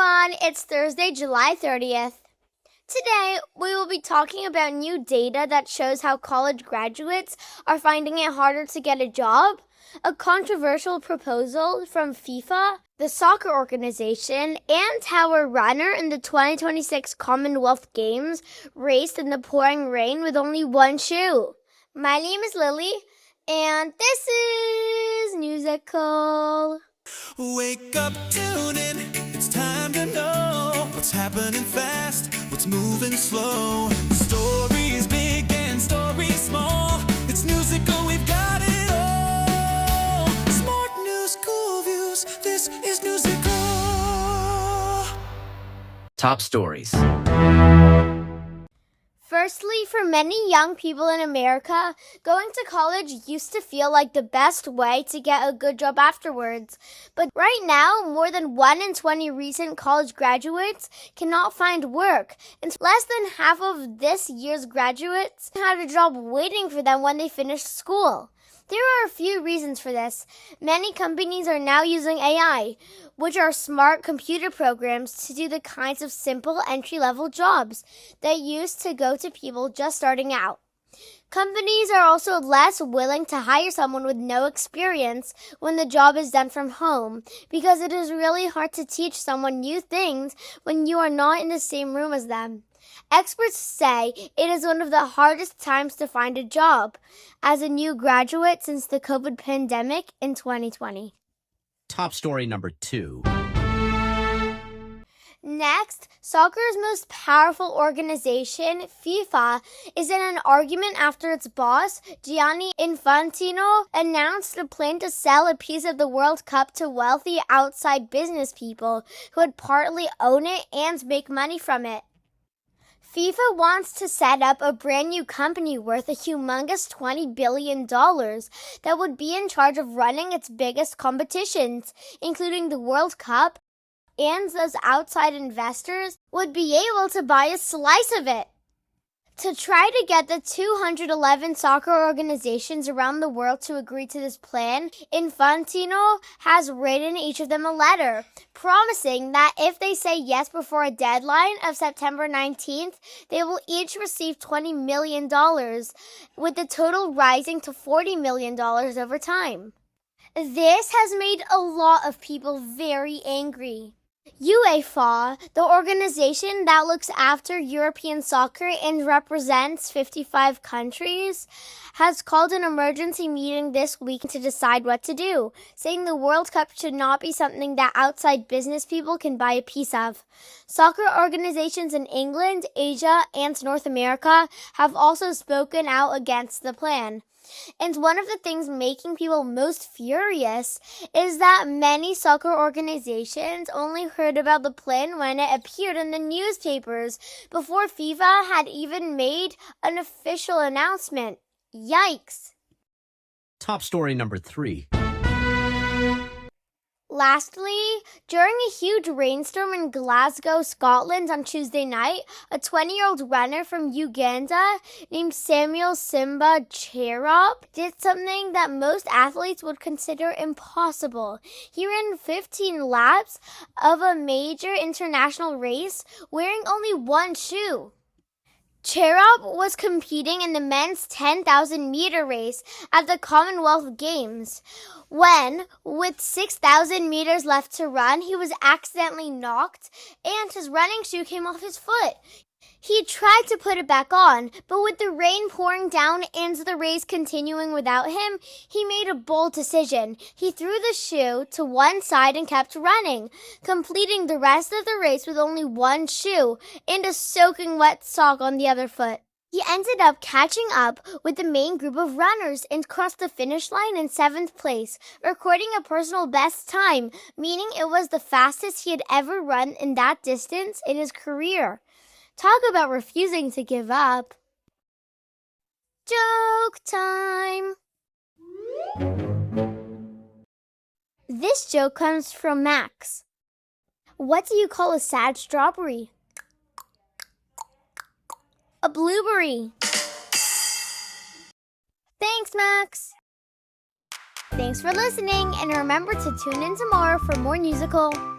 everyone, it's Thursday, July 30th. Today, we will be talking about new data that shows how college graduates are finding it harder to get a job, a controversial proposal from FIFA, the soccer organization, and how a runner in the 2026 Commonwealth Games raced in the pouring rain with only one shoe. My name is Lily, and this is Newsicle. Wake up, tune in, it's time to know what's happening fast, what's moving slow. Stories big and stories small, it's Newsicle, we've got it all. Smart news, cool views, this is Newsicle. Top stories. Firstly, for many young people in America, going to college used to feel like the best way to get a good job afterwards. But right now, more than 1 in 20 recent college graduates cannot find work, and less than half of this year's graduates had a job waiting for them when they finished school. There are a few reasons for this. Many companies are now using AI, which are smart computer programs to do the kinds of simple entry-level jobs that used to go to people just starting out. Companies are also less willing to hire someone with no experience when the job is done from home, because it is really hard to teach someone new things when you are not in the same room as them. Experts say it is one of the hardest times to find a job as a new graduate since the COVID pandemic in 2020. Top story number 2. Next, soccer's most powerful organization, FIFA, is in an argument after its boss, Gianni Infantino, announced a plan to sell a piece of the World Cup to wealthy outside business people who would partly own it and make money from it. FIFA wants to set up a brand new company worth a humongous $20 billion that would be in charge of running its biggest competitions, including the World Cup, and those outside investors would be able to buy a slice of it. To try to get the 211 soccer organizations around the world to agree to this plan, Infantino has written each of them a letter, promising that if they say yes before a deadline of September 19th, they will each receive $20 million, with the total rising to $40 million over time. This has made a lot of people very angry. UEFA, the organization that looks after European soccer and represents 55 countries, has called an emergency meeting this week to decide what to do, saying the World Cup should not be something that outside business people can buy a piece of. Soccer organizations in England, Asia, and North America have also spoken out against the plan. And one of the things making people most furious is that many soccer organizations only heard about the plan when it appeared in the newspapers before FIFA had even made an official announcement. Yikes! Top story number 3. Lastly, during a huge rainstorm in Glasgow, Scotland on Tuesday night, a 20-year-old runner from Uganda named Samuel Simba Cherop did something that most athletes would consider impossible. He ran 15 laps of a major international race wearing only one shoe. Cherop was competing in the men's 10,000-meter race at the Commonwealth Games when, with 6,000 meters left to run, he was accidentally knocked and his running shoe came off his foot. He tried to put it back on, but with the rain pouring down and the race continuing without him, he made a bold decision. He threw the shoe to one side and kept running, completing the rest of the race with only one shoe and a soaking wet sock on the other foot. He ended up catching up with the main group of runners and crossed the finish line in 7th place, recording a personal best time, meaning it was the fastest he had ever run in that distance in his career. Talk about refusing to give up. Joke time! This joke comes from Max. What do you call a sad strawberry? A blueberry. Thanks, Max. Thanks for listening, and remember to tune in tomorrow for more Newsicle.